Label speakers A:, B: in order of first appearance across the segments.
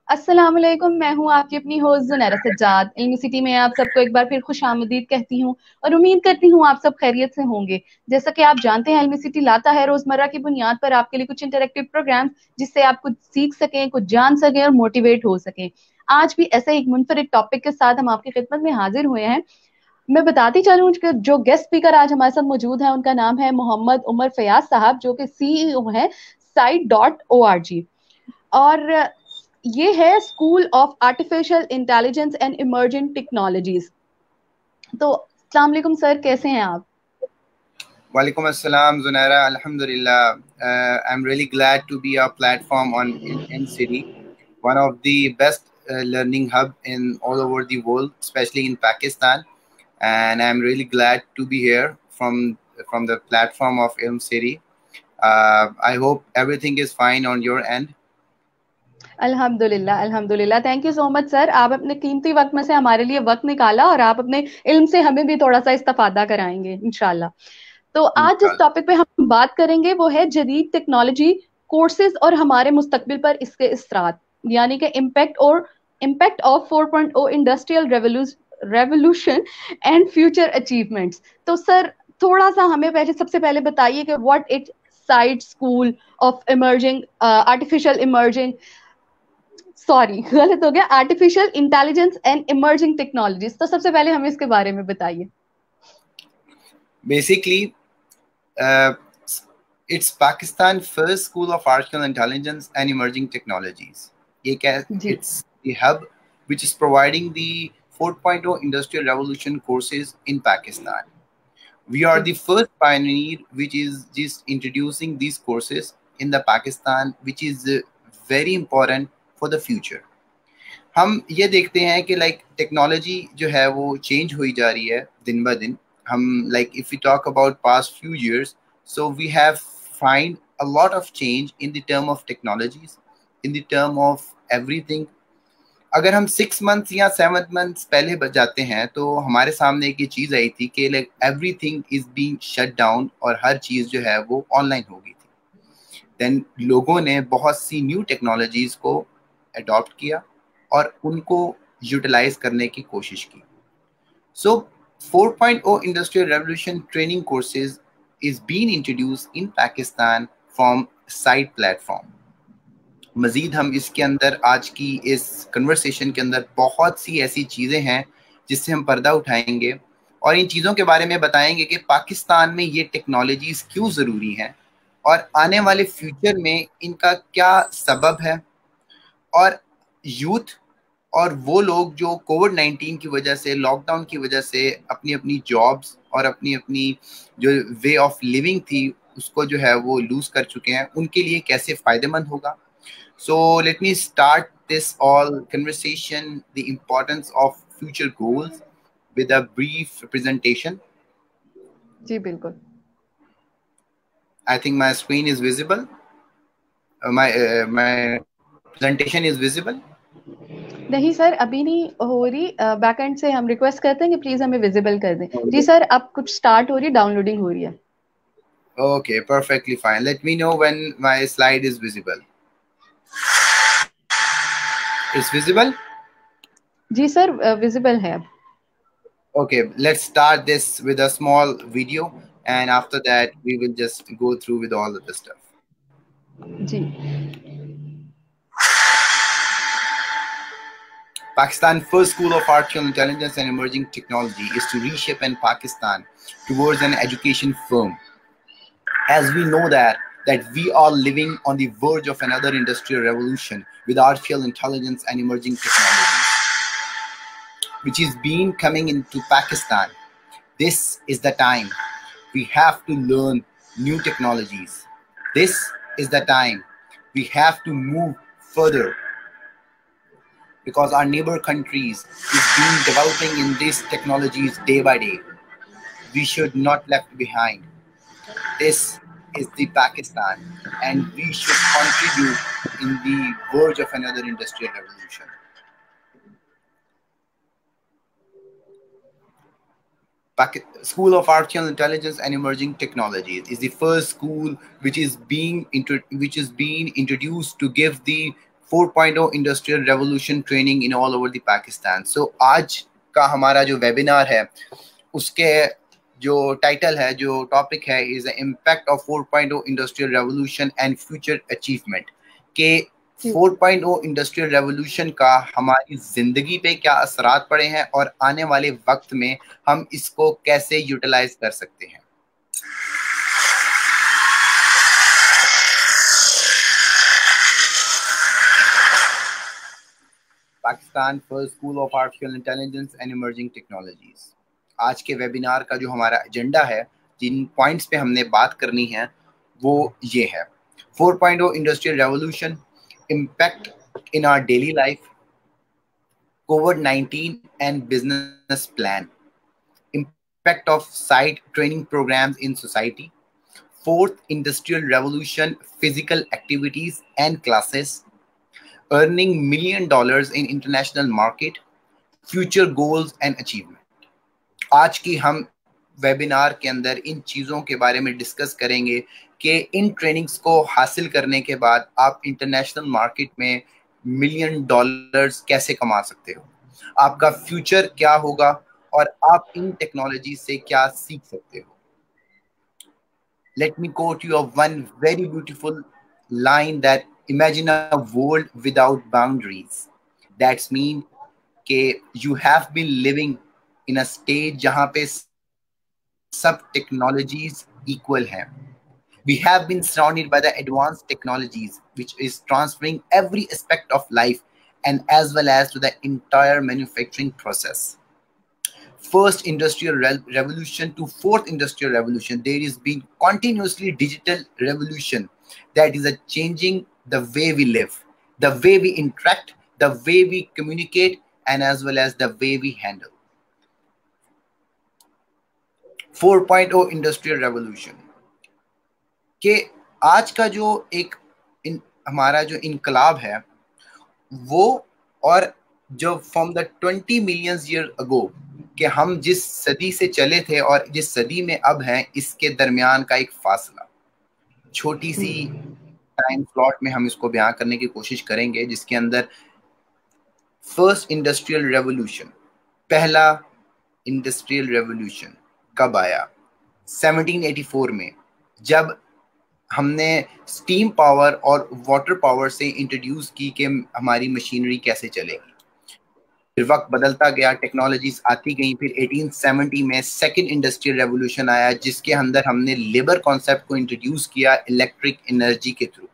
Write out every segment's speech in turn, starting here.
A: अस्सलाम वालेकुम। मैं हूँ आपकी अपनी होस्ट ज़ुनैरा सज्जाद। इल्मी सिटी में आप सबको एक बार फिर खुश आमदीद कहती हूँ और उम्मीद करती हूँ आप सब खैरियत से होंगे। जैसा कि आप जानते हैं, इल्मी सिटी लाता है रोजमर्रा की बुनियाद पर आपके लिए कुछ इंटरेक्टिव प्रोग्राम, जिससे आप कुछ सीख सकें, कुछ जान सकें और मोटिवेट हो सकें। आज भी ऐसे एक मुनफरिद टॉपिक के साथ हम आपकी खिदमत में हाजिर हुए हैं। मैं बताती चलूं कि जो गेस्ट स्पीकर आज हमारे साथ मौजूद हैं उनका नाम है मोहम्मद उमर फयाज साहब, जो कि सीईओ हैं साइट.org। और ये है school of artificial intelligence and emerging technologies. तो अस्सलाम वालेकुम सर, कैसे हैं आप?
B: Walaikum assalam, Zunaira. Alhamdulillah. I'm really glad to be a platform on in City, one of the best learning hub in all over the world, especially in Pakistan. And I'm really glad to be here from the platform of Ilm City. I hope everything is fine on your end.
A: अल्हम्दुलिल्लाह अल्हम्दुलिल्लाह। Thank you so much sir, आप अपने कीमती वक्त में से हमारे लिए वक्त निकाला और आप अपने इल्म से हमें भी थोड़ा सा इस्तेफादा कराएंगे इंशाल्लाह। तो आज जिस
B: Inshallah.
A: टॉपिक पे हम बात करेंगे वो है जदीद टेक्नोलॉजी कोर्सेज और हमारे मुस्तकबिल पर इसके असरात, यानी कि impact of 4.0 industrial revolution and future achievements. तो सर, थोड़ा सा हमें पहले सबसे पहले बताइए कि what it side school of emerging artificial emerging sorry गलत हो गया, artificial intelligence and emerging technologies. तो सबसे पहले हमें इसके बारे में बताइए।
B: Basically, uh, it's Pakistan first school of artificial intelligence and emerging technologies.
A: Ji
B: It's the hub which is providing the 4.0 industrial revolution courses in Pakistan. We are the first pioneer which is just introducing these courses in the Pakistan, which is very important for the future. हम ये देखते हैं कि like technology जो है वो change हुई जा रही है दिन ब दिन. हम like if we talk about past few years, so we have find a lot of change in the term of technologies, in the term of everything. अगर हम 6 months या 7 months पहले जाते हैं तो हमारे सामने एक ये चीज़ आई थी कि like everything is being shut down और हर चीज़ जो है वो ऑनलाइन हो गई थी. देन लोगों ने बहुत सी न्यू टेक्नोलॉजीज को अडॉप्ट किया और उनको यूटिलाइज करने की कोशिश की. So 4.0 industrial revolution training courses is being introduced in Pakistan from site platform. मजीद हम इसके अंदर आज की इस कन्वर्सेशन के अंदर बहुत सी ऐसी चीज़ें हैं जिससे हम पर्दा उठाएंगे और इन चीज़ों के बारे में बताएंगे कि पाकिस्तान में ये टेक्नोलॉजीज क्यों ज़रूरी हैं और आने वाले फ्यूचर में इनका क्या सबब है. और यूथ और वो लोग जो कोविड-19 की वजह से, लॉकडाउन की वजह से अपनी अपनी जॉब्स और अपनी अपनी जो वे ऑफ लिविंग थी उसको जो है वो लूज कर चुके हैं, उनके लिए कैसे फ़ायदेमंद होगा. So let me start this all conversation, the importance of future goals, with a brief presentation.
A: जी बिल्कुल।
B: I think my screen is visible. My presentation is visible.
A: नहीं सर, अभी नहीं हो रही। बैकएंड से हम रिक्वेस्ट करते हैं कि प्लीज हमें विजिबल कर दें। जी सर, अब कुछ स्टार्ट हो रही है, डाउनलोडिंग हो रही है।
B: Okay, perfectly fine. Let me know when my slide is visible. It's visible?
A: जी सर, विजिबल है अब।
B: Okay, let's start this with a small video and after that we will just go through with all of the stuff.
A: जी
B: Pakistan's first school of artificial intelligence and emerging technology is to reshape Pakistan towards an education firm. As we know that we are living on the verge of another industrial revolution with artificial intelligence and emerging technologies, which is being coming into Pakistan. This is the time we have to learn new technologies. This is the time we have to move further because our neighbor countries is being developing in these technologies day by day. We should not left behind. This is the Pakistan and we should contribute in the verge of another industrial revolution. School of Artificial Intelligence and Emerging Technologies is the first school which is being introduced to give the 4.0 industrial revolution training in all over the Pakistan. So आज का हमारा जो webinar है उसके जो title है, जो topic है, is the impact of 4.0 industrial revolution and future achievement. के 4.0 इंडस्ट्रियल रेवोल्यूशन का हमारी जिंदगी पे क्या असरात पड़े हैं और आने वाले वक्त में हम इसको कैसे यूटिलाइज कर सकते हैं। Pakistan first school of artificial intelligence and emerging technologies. आज के वेबिनार का जो हमारा एजेंडा है, जिन पॉइंट्स पे हमने बात करनी है, वो ये है: 4.0 industrial revolution, impact in our daily life, COVID-19 and business plan, impact of site training programs in society, fourth industrial revolution, physical activities and classes, earning $1 million in international market, future goals and achievement। आज की हम webinar के अंदर इन चीज़ों के बारे में discuss करेंगे कि इन ट्रेनिंग्स को हासिल करने के बाद आप इंटरनेशनल मार्केट में $1 मिलियन कैसे कमा सकते हो, आपका फ्यूचर क्या होगा और आप इन टेक्नोलॉजी से क्या सीख सकते हो। Let me quote you of one very beautiful line that imagine a world without boundaries. That's mean कि you have been living in a state जहाँ पे सब टेक्नोलॉजीज इक्वल हैं। We have been surrounded by the advanced technologies which is transferring every aspect of life and as well as to the entire manufacturing process. First industrial revolution to fourth industrial revolution, there is been continuously digital revolution that is a changing the way we live, the way we interact, the way we communicate and as well as the way we handle। 4.0 industrial revolution के आज का जो एक हमारा जो इनकलाब है वो, और जो from the 20 million year ago कि हम जिस सदी से चले थे और जिस सदी में अब हैं, इसके दरमियान का एक फासला, छोटी सी टाइम स्लॉट में हम इसको बयां करने की कोशिश करेंगे, जिसके अंदर फर्स्ट इंडस्ट्रियल रेवोल्यूशन, पहला इंडस्ट्रियल रेवोल्यूशन कब आया? 1784 में, जब हमने स्टीम पावर और वाटर पावर से इंट्रोड्यूस की कि हमारी मशीनरी कैसे चलेगी। फिर वक्त बदलता गया, टेक्नोलॉजीज आती गई, फिर 1870 में सेकंड इंडस्ट्रियल रेवोल्यूशन आया, जिसके अंदर हमने लेबर कॉन्सेप्ट को इंट्रोड्यूस किया इलेक्ट्रिक एनर्जी के through.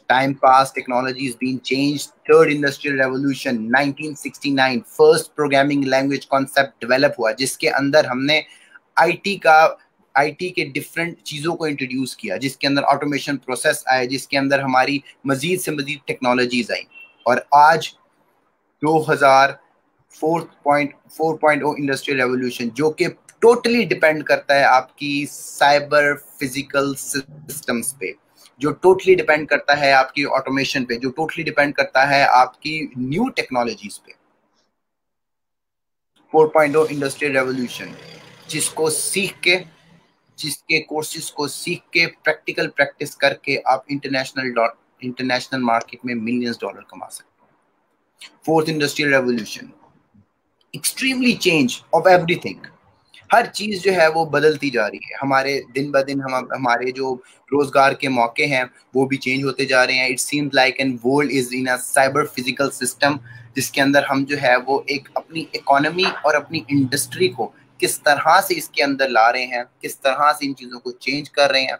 B: Time pass, technology is being changed. Third industrial revolution 1969, first programming language concept develop हुआ, जिसके अंदर हमने आईटी के डिफरेंट चीज़ों को इंट्रोड्यूस किया, जिसके अंदर ऑटोमेशन प्रोसेस आए, जिसके अंदर हमारी मजीद से मजीद टेक्नोलॉजीज आई। और आज 4.0 इंडस्ट्रियल रेवोल्यूशन, जो कि टोटली डिपेंड करता है आपकी साइबर फिजिकल सिस्टम्स पे, जो टोटली डिपेंड करता है आपकी ऑटोमेशन पे, जो टोटली डिपेंड करता है आपकी न्यू टेक्नोलॉजीज पे। 4.0 इंडस्ट्रियल रेवोल्यूशन, जिसको सीख के, जिसके कोर्सेज को सीख के, प्रैक्टिकल प्रैक्टिस करके आप इंटरनेशनल मार्केट में $मिलियंस कमा सकते हैं। Fourth industrial revolution, extremely change of everything, हर चीज जो है वो बदलती जा रही है। हमारे दिन ब दिन हमारे जो रोजगार के मौके हैं वो भी चेंज होते जा रहे हैं। It seems like an world is in a cyber physical system, जिसके अंदर हम जो है वो एक अपनी इकोनॉमी और अपनी इंडस्ट्री को किस तरह से इसके अंदर ला रहे हैं, किस तरह से इन चीज़ों को चेंज कर रहे हैं,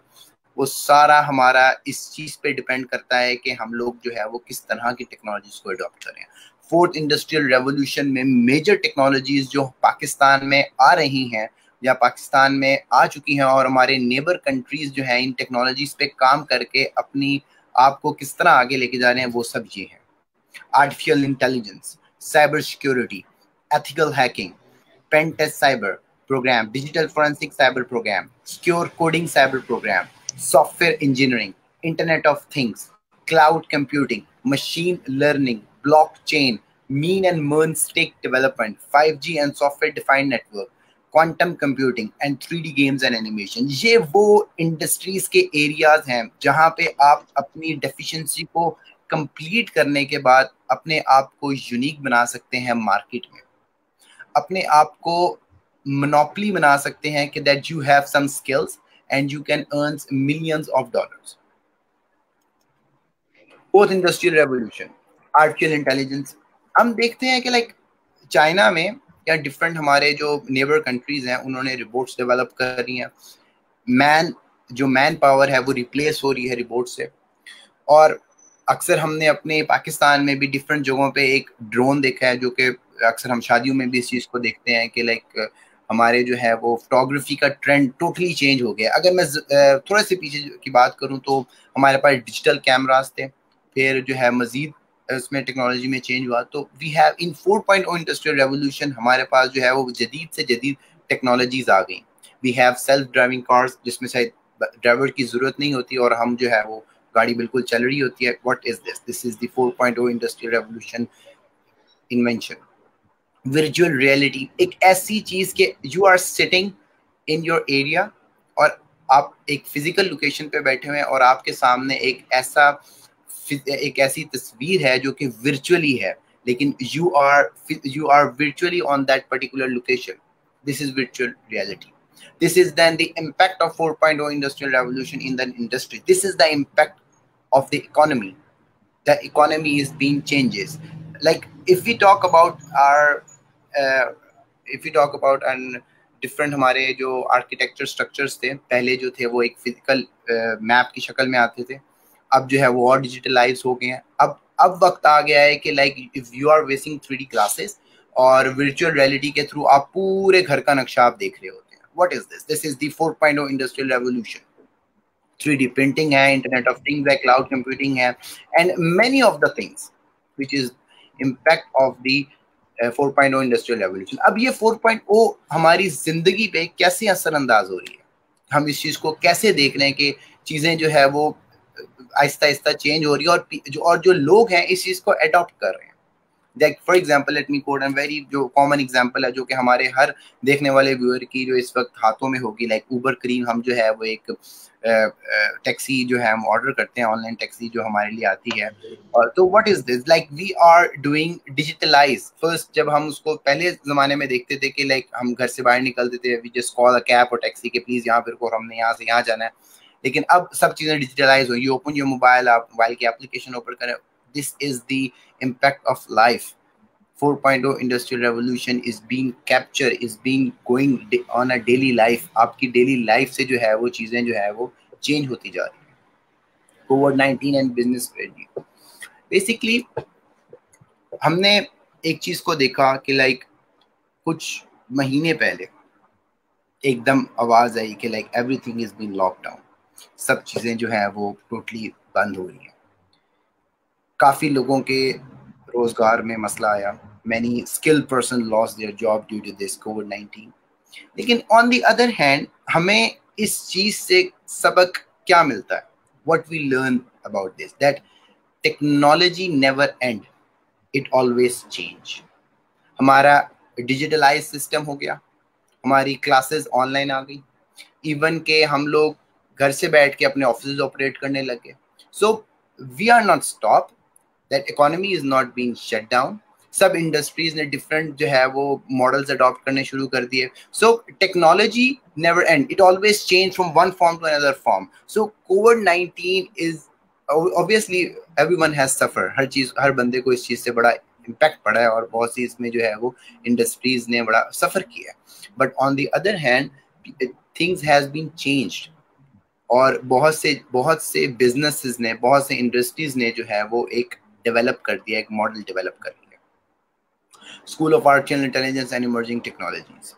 B: वो सारा हमारा इस चीज़ पे डिपेंड करता है कि हम लोग जो है वो किस तरह की टेक्नोलॉजीज को अडॉप्ट करें। फोर्थ इंडस्ट्रियल रेवोल्यूशन में मेजर टेक्नोलॉजीज जो पाकिस्तान में आ रही हैं या पाकिस्तान में आ चुकी हैं, और हमारे नेबर कंट्रीज जो हैं इन टेक्नोलॉजीज पे काम करके अपनी आप को किस तरह आगे लेके जा रहे हैं, वो सब ये हैं। Artificial intelligence, cyber security, ethical hacking, pen test cyber programme, digital forensic cyber programme, secure coding cyber programme, software engineering, internet of things, cloud computing, machine learning, blockchain, mean and mearn stake development, 5G and software defined network, quantum computing and 3D games and animation। ये वो industries के areas हैं जहां पे आप अपनी deficiency को complete करने के बाद अपने आप को यूनिक बना सकते हैं मार्केट में, अपने आप को मोनोपोली बना सकते हैं कि that you have some skills and you can earn millions of dollars. Fourth industrial revolution, artificial intelligence. हम देखते हैं कि लाइक चाइना में या डिफरेंट हमारे जो नेबर कंट्रीज हैं उन्होंने रोबोट्स डेवलप कर रही हैं। जो मैन पावर है वो रिप्लेस हो रही है रोबोट से। और अक्सर हमने अपने पाकिस्तान में भी डिफरेंट जगहों पे एक ड्रोन देखा है, जो कि अक्सर हम शादियों में भी इस चीज़ को देखते हैं कि लाइक हमारे जो है वो फोटोग्राफी का ट्रेंड टोटली चेंज हो गया। अगर मैं थोड़ा से पीछे की बात करूं तो हमारे पास डिजिटल कैमरास थे, फिर जो है मजीद इसमें टेक्नोलॉजी में चेंज हुआ। तो we have in 4.0 industrial revolution हमारे पास जो है वो जदीद से जदीद टेक्नोलॉजीज आ गई। We have self driving cars जिसमें शायद ड्राइवर की जरूरत नहीं होती और हम जो है वो गाड़ी बिल्कुल चल रही होती है। What is this? This is the 4.0 industrial revolution invention. Virtual reality, एक ऐसी चीज के you are sitting in your area और आप एक फिजिकल लोकेशन पे बैठे हुए हैं और आपके सामने एक ऐसी तस्वीर है जो कि वर्चुअली है, लेकिन you are virtually on that particular location. This is virtual reality. This is then the impact of 4.0 industrial revolution in the industry. This is the impact of the economy. The economy is being changes. Like if we talk about and different हमारे जो architecture structures थे पहले जो थे वो एक physical map की शक्ल में आते थे, अब जो है वो और डिजिटलाइज हो गए हैं। अब वक्त आ गया है कि like if you are facing 3D classes और वर्चुअल रियलिटी के थ्रू आप पूरे घर का नक्शा आप देख रहे होते हैं। What is this? This is the 4.0 industrial revolution. 3D printing है, इंटरनेट ऑफ थिंग्स है, क्लाउड कंप्यूटिंग है and many of the things which is impact of the 4.0 industrial revolution. अब ये 4.0 हमारी जिंदगी पे कैसे असरअंदाज हो रही है, हम इस चीज को कैसे देख रहे हैं कि चीजें जो है वो आहिस्ता आहिस्ता चेंज हो रही है और जो लोग हैं इस चीज को अडॉप्ट कर रहे हैं। Like for example let me quote and very जो कॉमन एग्जांपल है जो कि हमारे हर देखने वाले व्यूअर की जो इस वक्त हाथों में होगी, लाइक उबर क्रीम। हम जो है वो एक टैक्सी जो है हम ऑर्डर करते हैं, ऑनलाइन टैक्सी जो हमारे लिए आती है। और तो what is this? Like we are doing digitalise. First जब हम उसको पहले जमाने में देखते थे कि लाइक हम घर से बाहर निकलते थे, we just call a cab और टैक्सी के प्लीज यहाँ फिर को हमने यहाँ से यहाँ जाना है। लेकिन अब सब चीजें डिजिटलाइज हो, यू ओपन योर मोबाइल, आप मोबाइल की एप्लीकेशन ओपन करें। This is the impact of life. 4.0 industrial revolution is being capture, is being going on a daily life. आपकी डेली लाइफ से जो है वो चीजें जो है वो चेंज होती जा रही है। कोविड-19 एंड बिजनेस स्ट्रेटजी। बेसिकली हमने एक चीज को देखा कि लाइक कुछ महीने पहले एकदम आवाज आई कि like everything is being lockdown, सब चीजें जो है वो टोटली बंद हो रही हैं। काफी लोगों के रोजगार में मसला आया। Many skilled person lost their job due to this कोविड-19। लेकिन ऑन द अदर हैंड हमें इस चीज से सबक क्या मिलता है? What we learn about this, that technology never end, it always change. हमारा डिजिटलाइज सिस्टम हो गया, हमारी क्लासेस ऑनलाइन आ गई, इवन के हम लोग घर से बैठ के अपने ऑफिस ऑपरेट करने लगे। So we are not stop, that economy is not being shut down. सब इंडस्ट्रीज ने डिफरेंट जो है वो मॉडल्स अडॉप्ट करने शुरू कर दिए। So technology never end, it always change from one form to another form. So कोविड-19 is obviously everyone has suffer, हर बंदे को इस चीज से बड़ा इम्पैक्ट पड़ा है और बहुत सी इसमें जो है वो इंडस्ट्रीज ने बड़ा सफर किया है। But on the other hand things has been changed और बहुत से बिजनेसेस ने, बहुत से इंडस्ट्रीज ने जो है वो एक डेवलप कर दिया, एक मॉडल डेवलप कर दिया। School of artificial intelligence and emerging technologies,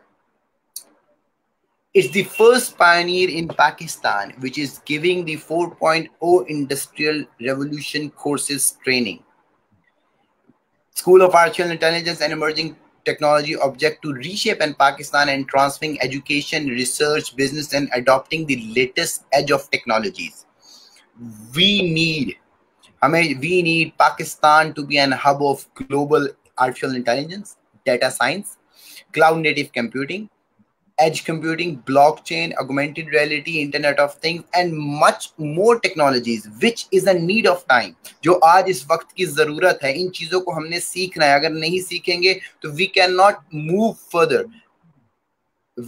B: it's the first pioneer in Pakistan which is giving the 4.0 industrial revolution courses training. School of Artificial Intelligence and Emerging Technology object to reshape in Pakistan and transforming education, research, business and adopting the latest edge of technologies. We need Pakistan to be an hub of global artificial intelligence, data science, cloud native computing, edge computing, blockchain, augmented reality, internet of things, and much more technologies, which is a need of time. जो आज इस वक्त की जरूरत है, इन चीजों को हमने सीखना है. अगर नहीं सीखेंगे तो we cannot move further.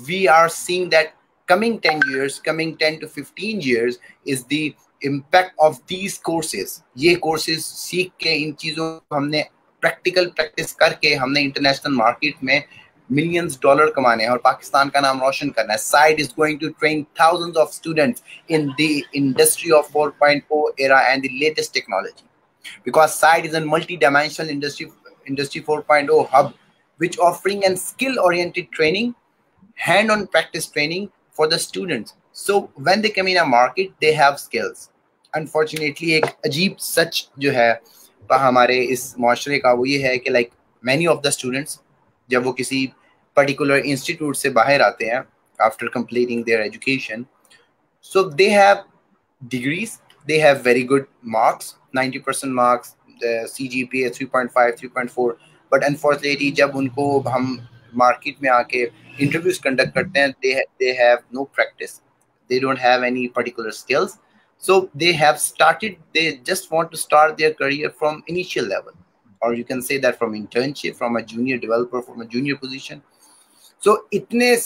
B: We are seeing that coming 10 years, coming 10 to 15 years is the impact of these courses. ये courses सीख के, इन चीजों को हमने प्रैक्टिकल प्रैक्टिस करके हमने इंटरनेशनल मार्केट में millions डॉलर कमाने हैं और पाकिस्तान का नाम रोशन करना है. SIDE is going to train thousands of students in the industry of 4.0 era and the latest technology, because SIDE is a multi-dimensional industry 4.0 hub which offering a skill oriented training, hand-on practice training for the students. So when they come in a market, they have skills. Unfortunately, एक अजीब सच जो है हमारे इस माशरे का वो ये है कि like many of the students जब वो किसी particular institute से बाहर आते हैं after completing their education, so they have degrees, they have very good marks, 90% marks, the CGPA 3.5, 3.4, but unfortunately जब उनको हम मार्केट में आके इंटरव्यूज कंडक्ट करते हैं, they have no practice, they don't have any particular skills, so they just want to start their career from initial level, or you can say that from internship, from a junior developer, from a junior position. So इतने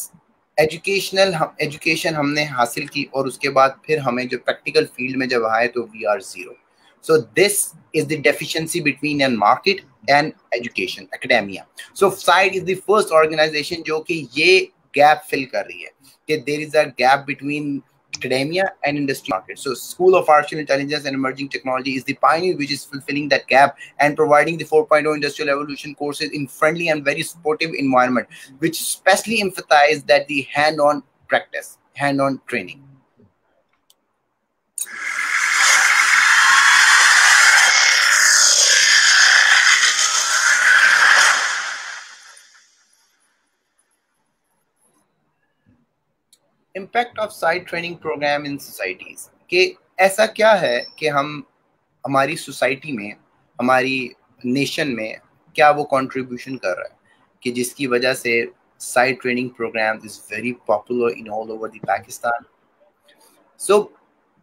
B: education हमने हासिल की और उसके बाद फिर हमें जो प्रैक्टिकल फील्ड में जब आए तो we are zero. So this is the deficiency between a market and education, academia. So SIDE is the first organization जो कि ये gap fill कर रही है कि there is a gap between academia and industry market. So School of Artificial Intelligence and Emerging Technology is the pioneer which is fulfilling that gap and providing the 4.0 industrial revolution courses in friendly and very supportive environment, which especially emphasize that the hand-on practice, hand-on training. Impact of site training programme in societies कि ऐसा क्या है कि हम हमारी society में, हमारी nation में क्या वो कंट्रीब्यूशन कर रहा है कि जिसकी वजह से site training programme is very popular in all over the Pakistan. So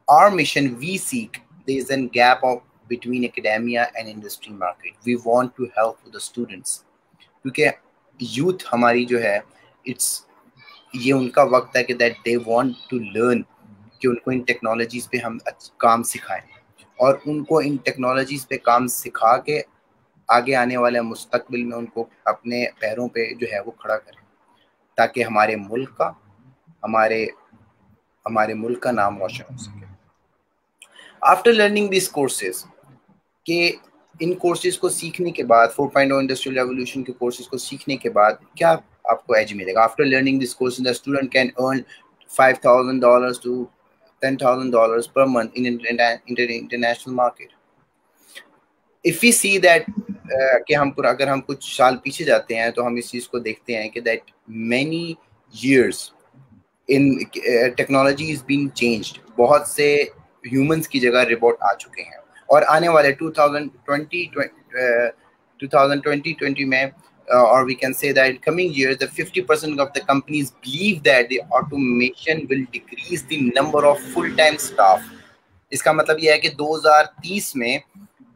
B: our mission, we seek there is an gap of between academia and industry market. We want to help the students क्योंकि youth हमारी जो है, it's ये उनका वक्त है कि that they want to learn, कि उनको इन टेक्नोलॉजीज़ पे हम काम सिखाएं और उनको इन टेक्नोलॉजीज़ पे काम सिखा के आगे आने वाले मुस्तकबिल में उनको अपने पैरों पे जो है वो खड़ा करें ताकि हमारे मुल्क का नाम रोशन हो सके. आफ्टर लर्निंग दिस कोर्सेज, कि इन कोर्सेज को सीखने के बाद, 4.0 इंडस्ट्रियल रेवोल्यूशन के कोर्सेज को सीखने के बाद क्या आपको एज मिलेगा? After learning this course, the student can earn $5,000 to $10,000 per month in international market. If we see that कि अगर हम कुछ साल पीछे जाते हैं तो हम इस चीज़ को देखते हैं कि that many years in technology is being changed. बहुत से humans की जगह रोबोट आ चुके हैं और आने वाले 2020 में or we can say that in coming years, the 50% of the companies believe that the automation will decrease the number of full-time staff. इसका मतलब यह है कि 2030 में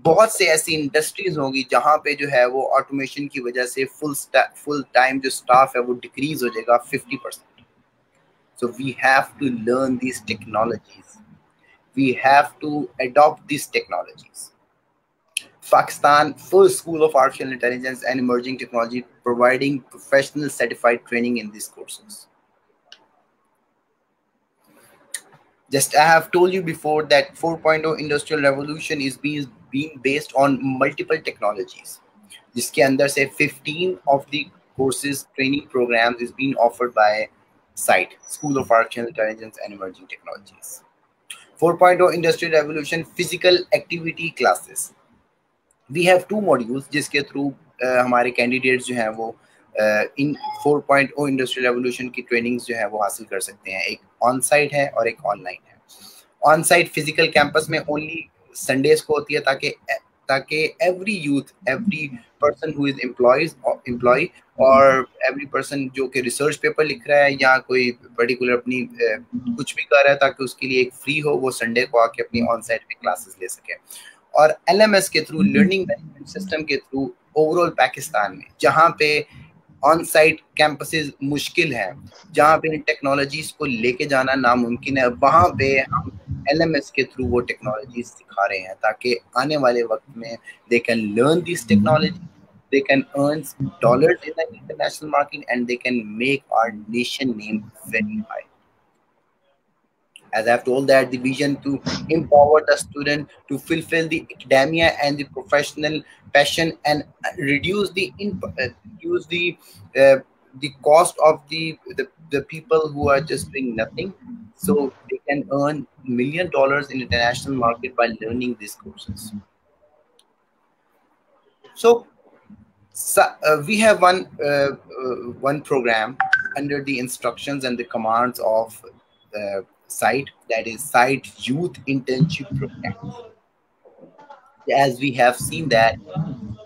B: बहुत से ऐसी इंडस्ट्रीज होंगी जहां पे जो है वो ऑटोमेशन की वजह से फुल टाइम जो स्टाफ है वो डिक्रीज हो जाएगा 50%. So we have to learn these technologies. We have to adopt these technologies. Pakistan first School of Artificial Intelligence and Emerging Technology providing professional certified training in these courses. Just I have told you before that 4.0 industrial revolution is being based on multiple technologies. जिसके अंदर से 15 of the courses training programs is being offered by SITE, School of Artificial Intelligence and Emerging Technologies. 4.0 industrial revolution physical activity classes. We have 2 modules जिसके through हमारे candidates जो हैं वो इन 4.0 industrial revolution की trainings जो है वो हासिल कर सकते हैं. एक ऑन साइट है और एक ऑनलाइन है. ऑन साइट फिजिकल कैंपस में ओनली संडेज को होती है ताकि every youth, every person who is employee और every person जो कि research paper लिख रहा है या कोई particular अपनी कुछ भी कर रहा है ताकि उसके लिए एक free हो, वो Sunday को आके अपनी on-site पे classes ले सके। और LMS के थ्रू, learning management system के थ्रू overall पाकिस्तान में जहाँ पे ऑन साइट कैंपसेस मुश्किल है, जहाँ पे इन टेक्नोलॉजीज को लेके जाना नामुमकिन है, वहाँ पे हम LMS के थ्रू वो टेक्नोलॉजीज सिखा रहे हैं ताकि आने वाले वक्त में they can learn these technology, they can earn dollars in the international market and they can make our nation name very high. As I have told that the vision to empower the student to fulfill the academia and the professional passion and reduce the cost of the people who are just doing nothing, so they can earn $1 million in international market by learning these courses. So we have one program under the instructions and the commands of SITE, that is SITE Youth Internship Program. As we have seen that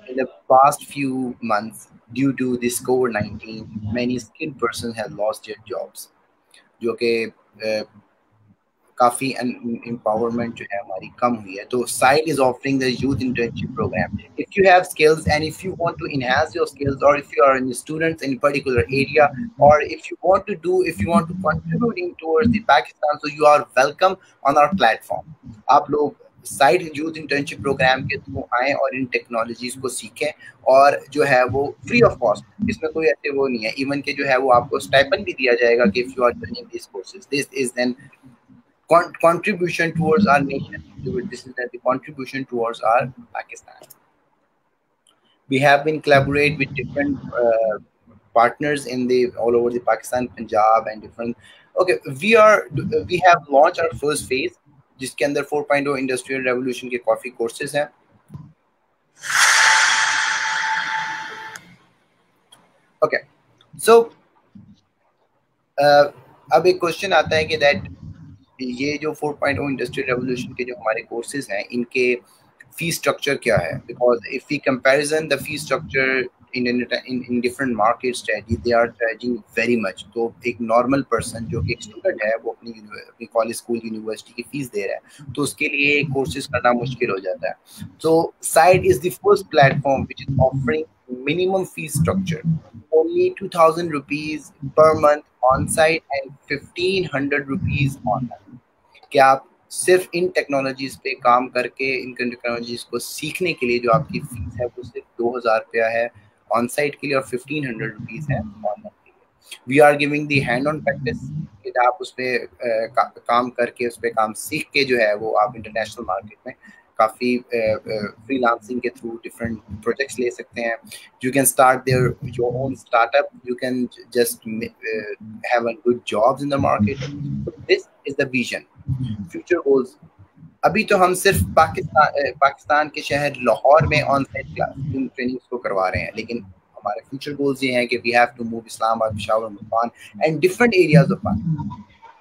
B: in the past few months, due to this COVID-19, many skilled persons have lost their jobs, जो कि काफ़ी empowerment जो है हमारी कम हुई है। तो SITE is offering the youth internship program. If you have skills and if you want to enhance your skills, or if you are in students in a particular area, or if you want to contribute towards the Pakistan, so you are welcome on our platform. आप लोग SITE youth internship programme के through आएँ और इन technologies को सीखें, और जो है वो फ्री ऑफ कॉस्ट, इसमें कोई ऐसे वो नहीं है, इवन के जो है वो आपको स्टाइपेंड भी दिया जाएगा कि if you are doing this courses, this is an contribution towards our nation. This is the contribution towards our Pakistan. We have been collaborate with different partners in all over the Pakistan, Punjab and different. Okay, we have launched our first phase, जिसके अंदर 4.0 industrial revolution के काफी courses हैं। Okay, सो अब एक question आता है कि दैट ये जो 4.0 इंडस्ट्रियल रेवोल्यूशन के जो हमारे कोर्सेज हैं, इनके फी स्ट्रक्चर क्या है? Because if we comparison the fee structure in different market strategy, they are charging very much. तो एक नॉर्मल पर्सन जो कि एक स्टूडेंट है, वो अपनी कॉलेज, स्कूल, यूनिवर्सिटी की फीस दे रहा है, तो उसके लिए कोर्सेज करना मुश्किल हो जाता है। तो SITE is the first platform which is offering minimum fee structure, only 2,000 rupees per month on site and 1,500 rupees online। क्या आप सिर्फ इन टेक्नोलॉजीज पे काम करके, इन टेक्नोलॉजीज को सीखने के लिए जो आपकी फीस है वो सिर्फ 2,000 रुपया है ऑन साइट के लिए और 1,500 रुपीज है ऑनलाइन के लिए। We are giving the hand on practice, कि आप उस पर काम करके, उस पर काम सीख के जो है वो आप इंटरनेशनल मार्केट में काफ़ी फ्रीलांसिंग के थ्रू डिफरेंट प्रोजेक्ट्स ले सकते हैं। You can start their your own startup, you can just have a good jobs in the market. This is the vision, future goals. अभी तो हम सिर्फ पाकिस्तान के शहर लाहौर में ऑन साइट क्लास ट्रेनिंग्स को करवा रहे हैं, लेकिन हमारे फ्यूचर गोल्स ये हैं कि we have to move Islamabad, Peshawar, Multan and different areas of Pakistan.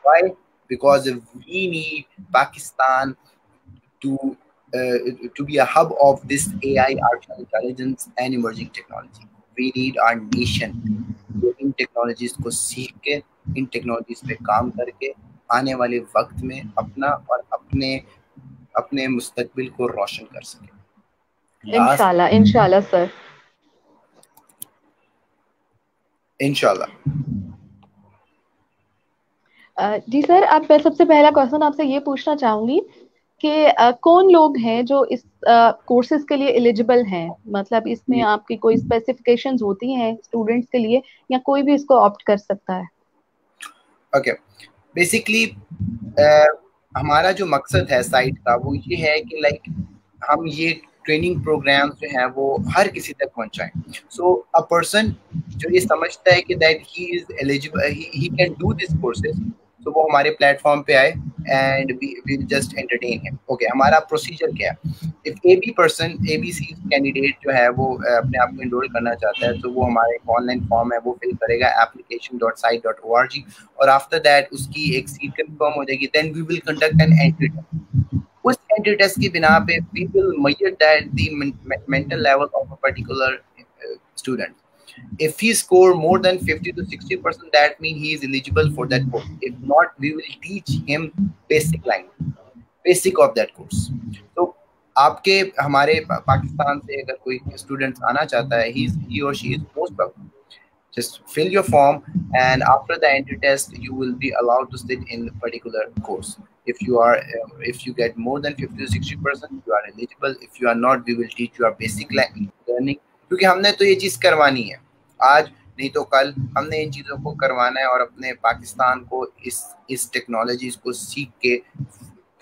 B: Why? Because we need Pakistan to be a hub of this AI, artificial intelligence and emerging technology. We need our nation जो इन टेक्नोलॉजीज को सीख के, इन technologies पे काम करके आने वाले वक्त में अपना और अपने मुस्तकबिल को रोशन कर सके।
A: इंशाल्लाह सर,
B: इंशाल्लाह।
A: जी सर, अब मैं सबसे पहला क्वेश्चन आपसे ये पूछना चाहूंगी कि कौन लोग हैं जो इस कोर्सेज के लिए एलिजिबल हैं? मतलब इसमें आपकी कोई स्पेसिफिकेशंस होती हैं स्टूडेंट्स के लिए, या कोई भी इसको ऑप्ट कर सकता है?
B: ओके, बेसिकली हमारा जो मकसद है साइट का वो ये है कि लाइक हम ये ट्रेनिंग प्रोग्राम्स जो हैं वो हर किसी तक पहुंचाएं। सो अ पर्सन जो ये समझता है कि that he is eligible, he can do this courses, तो वो हमारे प्लेटफॉर्म पे आए and we just entertain him. Okay, हमारा प्रोसीजर क्या है? इफ एबीसी कैंडिडेट जो है वो अपने आप को एनरोल करना चाहता है, तो वो हमारा एक ऑनलाइन फॉर्म है वो फिल करेगा application.site.org, और आफ्टर दैट उसकी एक सीट कंफर्म हो जाएगी, then we will conduct an entry test. उस एंट्री टेस्ट की बिना पे we will measure that the mental level of a particular student. If he score more than 50 to 60%, that means he is eligible for that course. If not, we will teach him basic language, basic of that course. So आपके हमारे पाकिस्तान से अगर कोई student आना चाहता है, he or she is most welcome. Just fill your form, and after the entry test, you will be allowed to sit in a particular course. If you get more than 50 to 60%, you are eligible. If you are not, we will teach you our basic learning. क्योंकि हमने तो ये चीज़ करवानी है, आज नहीं तो कल हमने इन चीज़ों को करवाना है और अपने पाकिस्तान को इस टेक्नोलॉजीज को सीख के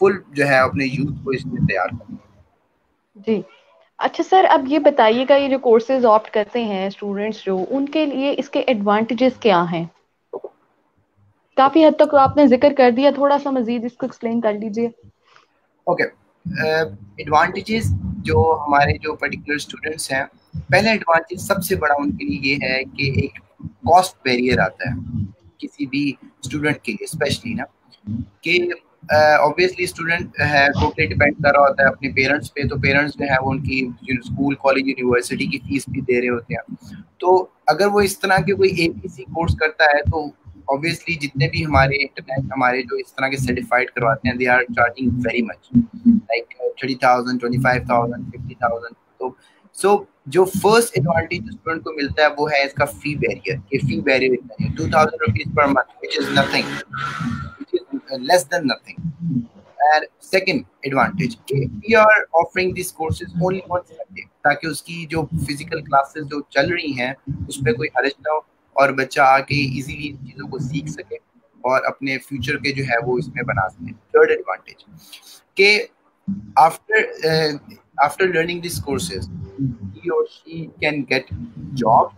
B: फुल जो है अपने यूथ को इसमें तैयार करना।
A: जी अच्छा सर, अब ये बताइएगा, ये जो कोर्सेज ऑप्ट करते हैं स्टूडेंट्स जो, उनके लिए इसके एडवांटेजेस क्या हैं? काफी हद तक आपने जिक्र कर दिया, थोड़ा सा मजीद इसको एक्सप्लेन कर लीजिए।
B: ओके, एडवांटेजेस जो हमारे जो पर्टिकुलर स्टूडेंट्स हैं, पहला एडवांटेज सबसे बड़ा उनके लिए ये है कि एक कॉस्ट बैरियर आता है किसी भी स्टूडेंट के लिए, स्पेशली ना कि ऑब्वियसली स्टूडेंट है टोटली डिपेंड कर रहा होता है अपने पेरेंट्स पे, तो पेरेंट्स जो है वो उनकी स्कूल कॉलेज यूनिवर्सिटी की फीस भी दे रहे होते हैं। तो अगर वो इस तरह के कोई ABC कोर्स करता है तो ऑब्वियसली जितने भी हमारे इंटरनेट हमारे जो इस तरह के सर्टिफाइड करवाते हैं, they are charging very much, like 30,000, 25,000, 50,000। तो सो जो फर्स्ट एडवांटेज स्टूडेंट को मिलता है वो है इसका फी बैरियर। ये फी बैरियर इतना है 2,000 rupees per month, which is nothing, which is less than nothing. And second advantage, we are offering these courses only on Sunday, ताकि उसकी जो फिजिकल क्लासेस जो चल रही हैं उस पर कोई हर्ज ना हो और बच्चा आके इजीली चीज़ों को सीख सके और अपने फ्यूचर के जो है वो इसमें बना सके। थर्ड एडवांटेज के after learning these courses, he or she can get job,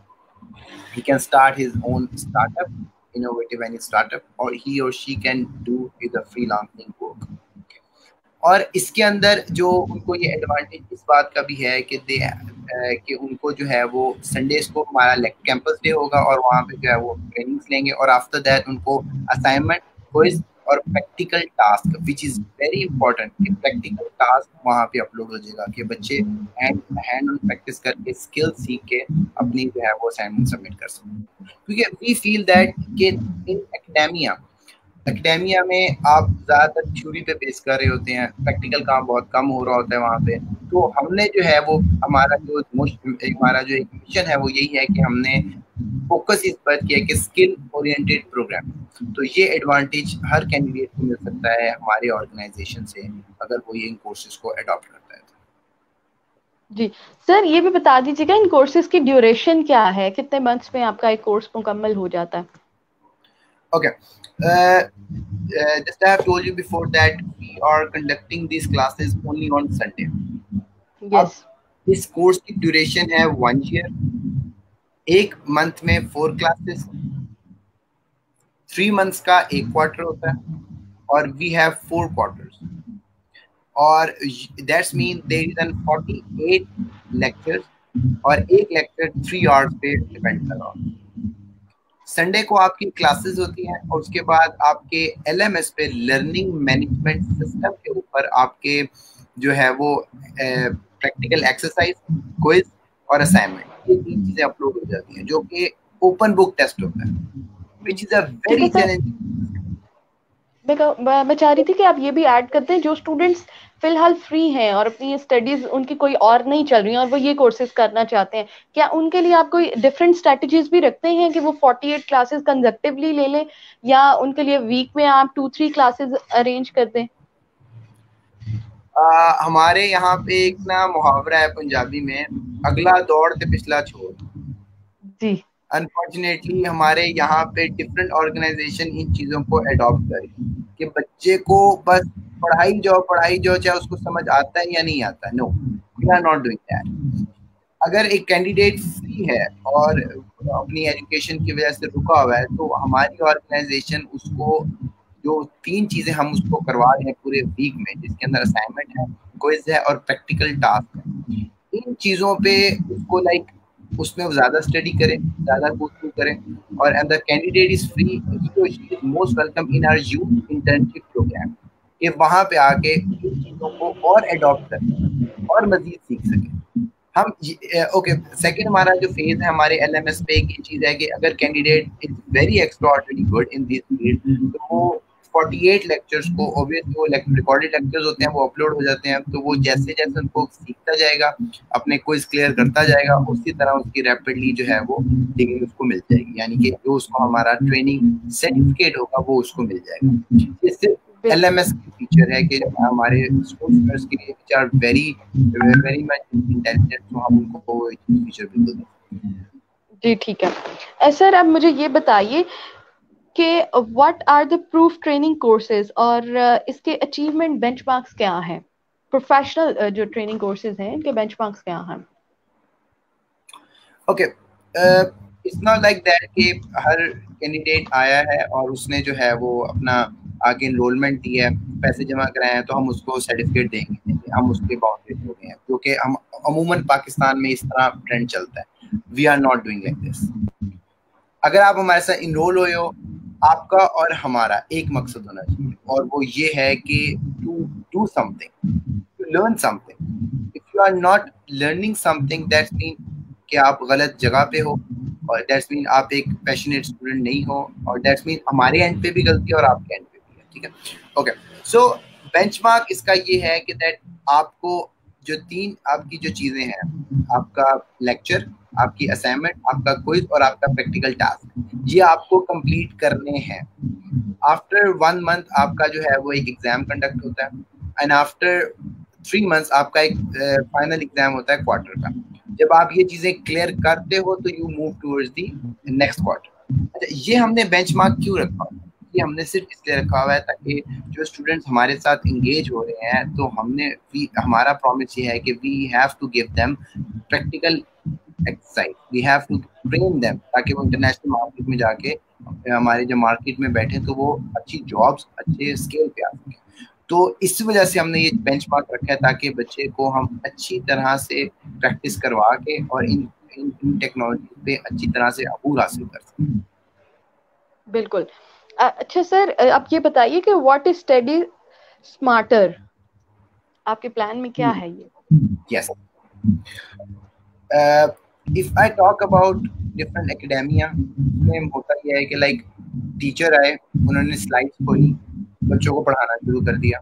B: he can start his own startup, innovative any startup, or he or she can do with a freelancing work. और इसके अंदर जो उनको ये advantage इस बात का भी है कि उनको जो है वो संडेज को हमारा कैंपस डे होगा और वहाँ पे जो है वो ट्रेनिंग्स लेंगे और आफ्टर दैट उनको असाइनमेंट, क्विज और practical task, which is very important कि प्रैक्टिकल टास्क वहाँ पे अपलोड हो जाएगा कि बच्चे हैंड ऑन प्रैक्टिस करके स्किल सीख के अपनी जो है वो असाइनमेंट सबमिट कर सकते हैं। क्योंकि वी फील दैट कि इन एकेडेमिया में आप ज़्यादातर थ्योरी पे बेस कर रहे होते हैं, प्रैक्टिकल काम बहुत कम हो रहा होता है वहाँ पे। तो हमने जो है वो हमारा जो एक मिशन है वो यही है कि हमने फोकस इस पर किया कि स्किल ओरिएंटेड प्रोग्राम। तो ये एडवांटेज हर कैंडिडेट को मिल सकता है हमारे ऑर्गेनाइजेशन से अगर वो इन कोर्सेज को अडॉप्ट करता है।
A: जी सर, ये भी बता दीजिएगा इन कोर्सेज की ड्यूरेशन क्या है, कितने मंथ्स में आपका एक कोर्स मुकम्मल हो जाता है?
B: Okay, just I have told you before that we are conducting these classes only on Sunday.
A: Yes.
B: इस कोर्स की ड्यूरेशन है 1 year, एक मंथ में 4 क्लासेस, 3 months का एक क्वार्टर होता है और वी हैव 4 quarters और that's mean there is an 48 lectures और एक लेक्चर 3 hours पे डिपेंड कर रहा है। संडे को आपकी क्लासेस होती हैं और उसके बाद आपके LMS पे लर्निंग मैनेजमेंट सिस्टम के ऊपर आपके जो है वो प्रैक्टिकल एक्सरसाइज, क्विज और असाइनमेंट, ये 3 चीजें अपलोड हो जाती हैं जो कि ओपन बुक टेस्ट होता है, which is a very challenging.
A: मैं चाह रही थी कि आप ये भी ऐड करते हैं जो स्टूडेंट्स फिलहाल फ्री हैं और अपनी स्टडीज उनकी कोई और नहीं चल रही हैं और वो ये कोर्सेज करना चाहते हैं, क्या उनके लिए आप कोई डिफरेंट स्ट्रेटजीज भी रखते हैं कि वो 48 क्लासेस कंसेक्टिवली ले लें या उनके लिए वीक में आप 2-3 क्लासेस अरेंज कर दें?
B: हमारे यहाँ पे एक ना मुहावरा है पंजाबी में, अगला दौड़ ते पिछला छोड़। जी, अनफॉर्चुनेटली हमारे यहाँ पे डिफरेंट ऑर्गेनाइजेशन इन चीज़ों को अडॉप्ट करें कि बच्चे को बस पढ़ाई जाओ चाहे उसको समझ आता है या नहीं आता। No, we are not doing that. अगर एक कैंडिडेट फ्री है और अपनी एजुकेशन की वजह से रुका हुआ है तो हमारी ऑर्गेनाइजेशन उसको जो 3 चीज़ें हम उसको करवा रहे हैं पूरे वीक में, जिसके अंदर असाइनमेंट है, क्विज है और प्रैक्टिकल टास्क है, इन चीज़ों पे उसको उसमें ज़्यादा स्टडी करें, ज़्यादा गो थ्रू करें और the candidate is free, he और she is most welcome in our youth internship program. कि वहां पे आके इन चीजों को और अडॉप्ट करें और मजीद सीख सकें। हम ओके, सेकंड हमारा जो फेज है हमारे एलएमएस पे एक चीज है कि अगर candidate is very extraordinary good in this field, तो वो 48 लेक्चर्स को ऑब्वियसली वो रिकॉर्डेड लेक्चर्स होते हैं, वो अपलोड हो जाते हैं, तो वो जैसे जैसे उनको सीखता जाएगा, अपने क्विज क्लियर करता जाएगा, उसी तरह उसकी रैपिडली जो है वो डिग्री उसको मिल जाएगी, यानी कि जो उसको हमारा ट्रेनिंग सर्टिफिकेट होगा वो उसको मिल जाएगा। ये सिर्फ एलएमएस की फीचर है कि हमारे स्टूडेंट्स के लिए which are very very much intelligent, तो हम उनको फीचर बिल्कुल दें।
A: जी ठीक है सर, अब मुझे ये बताइए कि what are the proof training courses और इसके अचीवमेंट बेंचमार्क्स क्या हैं? प्रोफेशनल जो ट्रेनिंग कोर्सेज हैं इनके बेंचमार्क्स क्या हैं?
B: Okay, it's not like that कि हर कैंडिडेट आया है और उसने जो है वो अपना आगे इनरोलमेंट दी है, पैसे जमा कराए हैं, तो हम उसको सर्टिफिकेट देंगे, हम उसके बाउंडेड हो गए हैं, क्योंकि हम अमूमन पाकिस्तान में इस तरह ट्रेंड चलता है। We are not doing like this. अगर आप हमारे साथ इनरोल हुए हो, आपका और हमारा एक मकसद होना चाहिए, और वो ये है कि to do something, to learn something. If you are not learning something, that's mean कि आप गलत जगह पे हो, और दैट्स मीन आप एक पैशनेट स्टूडेंट नहीं हो, और दैट्स मीन हमारे एंड पे भी गलती है और आपके एंड पे भी है। ठीक है, ओके। सो बेंचमार्क इसका ये है कि दैट आपको जो तीन आपकी जो चीजें हैं, आपका लेक्चर, आपकी असाइनमेंट, आपका क्विज और आपका प्रैक्टिकल टास्क, ये आपको कंप्लीट करने हैं। आफ्टर 1 मंथ आपका जो है वो एक एग्जाम कंडक्ट होता है, एंड आफ्टर 3 मंथ्स आपका एक फाइनल एग्जाम होता है क्वार्टर का। जब आप ये चीजें क्लियर करते हो तो you move towards the next quarter. अच्छा, ये हमने बेंचमार्क क्यों रखा? ये हमने सिर्फ इसलिए रखा हुआ है ताकि जो स्टूडेंट्स हमारे साथ इंगेज हो रहे हैं, तो हमारा प्रॉमिस ये है कि we have to give them practical exercise, we have to train them, ताकि वो इंटरनेशनल मार्केट में जाके हमारे जो मार्केट में बैठे तो वो अच्छी जॉब्स अच्छे स्केल पे आ सके। तो इस वजह से हमने ये बेंचमार्क रखा है, ताकि बच्चे को हम अच्छी तरह से प्रैक्टिस करवा के और इन टेक्नोलॉजी पे अच्छी तरह से अबूर हासिल कर सकें।
A: बिल्कुल। अच्छा सर, आप ये बताइए कि व्हाट इज स्टडी स्मार्टर, आपके प्लान में क्या है ये?
B: Yes, if I talk about different academia में होता यह है कि लाइक टीचर आए, उन्होंने स्लाइड्स खोली, बच्चों को पढ़ाना शुरू कर दिया।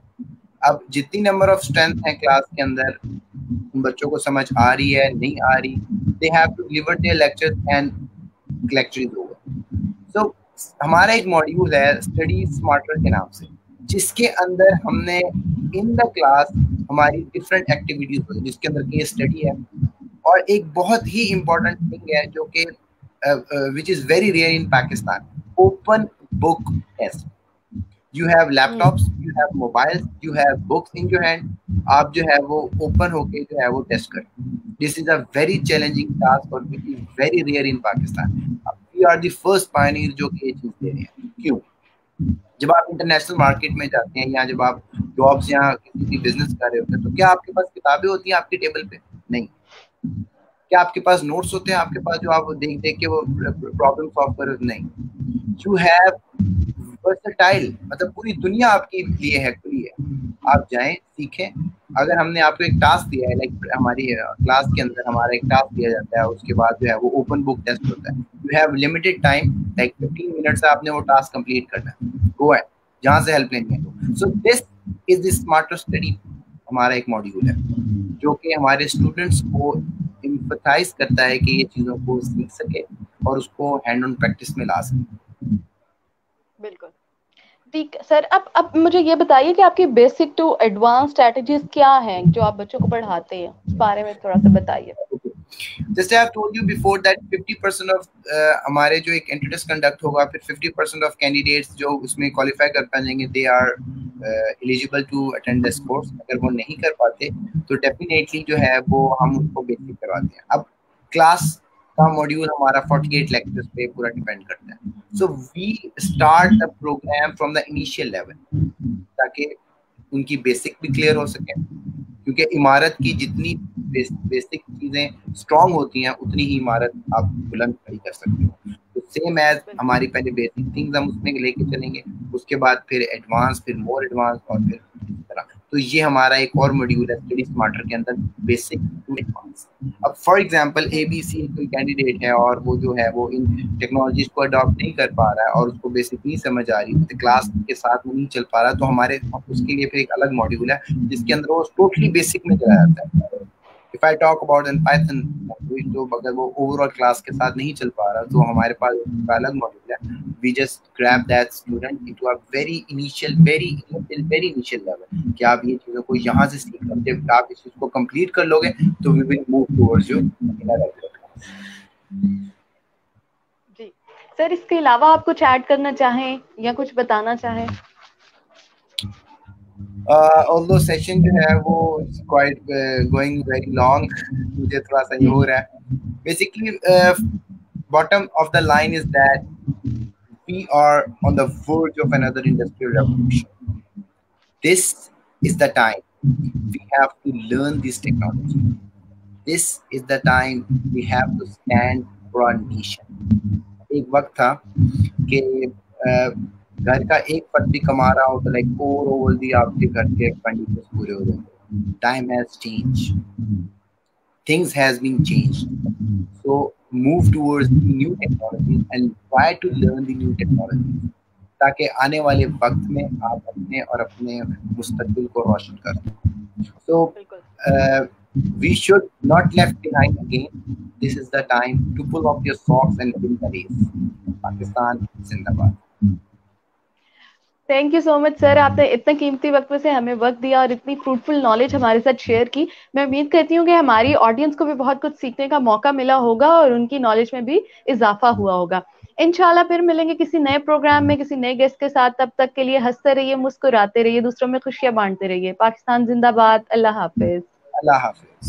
B: अब जितनी नंबर ऑफ स्ट्रेंथ है क्लास के अंदर, बच्चों को समझ आ रही है नहीं आ रही, they have to deliver their lectures and lecture is over. So हमारा एक मॉड्यूल है स्टडी स्मार्टर के नाम से, जिसके अंदर हमने इन द क्लास हमारी डिफरेंट एक्टिविटीज होती है, जिसके अंदर केस स्टडी है, और एक बहुत ही इंपॉर्टेंट थिंग है जो कि which is very rare in Pakistan, open book test. You have laptops, you have mobiles, you have books in your hand. आप जो है वो ओपन होके जो है वो टेस्ट करें। This is a very challenging task और which is very rare in Pakistan. We are the first pioneer जो कि ये चीज दे रहे हैं। क्यों? जब आप इंटरनेशनल मार्केट में जाते हैं या जब आप जॉब्स या किसी भी बिजनेस कर रहे होते हैं, तो क्या आपके पास किताबें होती हैं आपके टेबल पे? नहीं। क्या आपके पास नोट्स होते हैं आपके पास जो आप देख देख के वो प्रॉब्लम सॉल्व कर? नहीं। यू हैव वर्सेटाइल, मतलब पूरी दुनिया आपके लिए है, खुली है, आप जाएं सीखें। अगर हमने आपको एक टास्क दिया है, लाइक हमारी क्लास के अंदर हमारा एक टास्क दिया जाता है, उसके बाद जो है वो ओपन बुक टेस्ट होता है। You have limited time, like 15 minutes से आपने वो टास्क कंप्लीट करना है, गो है जहाँ से हेल्प लेनी है। So this is the smarter study, हमारा एक मॉड्यूल है जो कि हमारे स्टूडेंट्स को एम्फसाइज करता है कि ये चीज़ों को सीख सके और उसको हैंड ऑन प्रैक्टिस में ला सके।
A: बिल्कुल ठीक सर। अब मुझे ये बताइए कि आपकी बेसिक टू एडवांस स्ट्रेटजीज क्या हैं जो आप बच्चों को पढ़ाते हैं, उस बारे में थोड़ा सा बताइए।
B: जैसे I told you before that 50% of हमारे जो एक एंट्रेंस कंडक्ट होगा, फिर 50% ऑफ कैंडिडेट्स जो उसमें क्वालिफाई कर पाएंगे, they are eligible to attend this course. अगर वो नहीं कर पाते तो डेफिनेटली जो है वो हम उनको बेसिक करवाते हैं। अब क्लास का मॉड्यूल हमारा 48 लेक्चर्स पे पूरा डिपेंड करता है। So we start the program from the initial level, ताकि उनकी बेसिक भी क्लियर हो सके, क्योंकि इमारत की जितनी बेसिक चीजें स्ट्रांग होती हैं उतनी ही इमारत आप बुलंद खड़ी कर सकते हो। तो सेम एज हमारी पहले बेसिक थिंग्स हम उसमें लेके चलेंगे, उसके बाद फिर एडवांस, फिर मोर एडवांस, और फिर तो ये हमारा एक और मॉड्यूल है स्टडी स्मार्टर के अंदर, बेसिक टू एडवांस। अब फॉर एग्जांपल ABC कोई कैंडिडेट है और वो जो है वो इन टेक्नोलॉजीज को अडॉप्ट नहीं कर पा रहा है और उसको बेसिक नहीं समझ आ रही, तो क्लास के साथ वो नहीं चल पा रहा, तो हमारे उसके लिए फिर एक अलग मॉड्यूल है जिसके अंदर वो टोटली बेसिक में चला जाता है। If I talk about in Python language, तो अगर वो ओवरऑल क्लास के साथ नहीं चल पा रहा तो हमारे पास एक अलग मॉड्यूल है। We just grab that student into a very initial level कि आप ये चीज़ों को यहाँ से सीख लो, जब आप इस चीज़ को कंप्लीट कर लोगे तो we will move towards your regular class।
A: जी सर, इसके अलावा आप कुछ ऐड करना चाहें या कुछ बताना चाहें?
B: although session जो है वो quite going very long, मुझे थोड़ा सा ये हो रहा है। Basically, bottom of the line is that we are on the verge of another industrial revolution. This is the time we have to learn this technology. This is the time we have to stand for our nation. एक वक्त था कि घर का एक फर्द कमा रहा हो तो लाइक ओवरऑल दी आपके घर के एक्सपेंडिचर्स पूरे हो जाते। Time has changed, things has been changed, so move towards new technologies and try to learn the new technologies, ताकि आने वाले वक्त में आप अपने और अपने मुस्तकबिल को रोशन कर सकें। सो we should not left behind again. This is the time to pull off your socks and win the race. Pakistan Zindabad.
A: Thank you so much sir, आपने इतना कीमती वक्त में से हमें वक्त दिया और इतनी फ्रूटफुल नॉलेज हमारे साथ शेयर की। मैं उम्मीद करती हूँ कि हमारी ऑडियंस को भी बहुत कुछ सीखने का मौका मिला होगा और उनकी नॉलेज में भी इजाफा हुआ होगा। इंशाल्लाह फिर मिलेंगे किसी नए प्रोग्राम में किसी नए गेस्ट के साथ। तब तक के लिए हंसते रहिए, मुस्कुराते रहिए, दूसरों में खुशियां बांटते रहिए। पाकिस्तान जिंदाबाद। अल्लाह हाफिज।
B: अल्लाह हाफिज।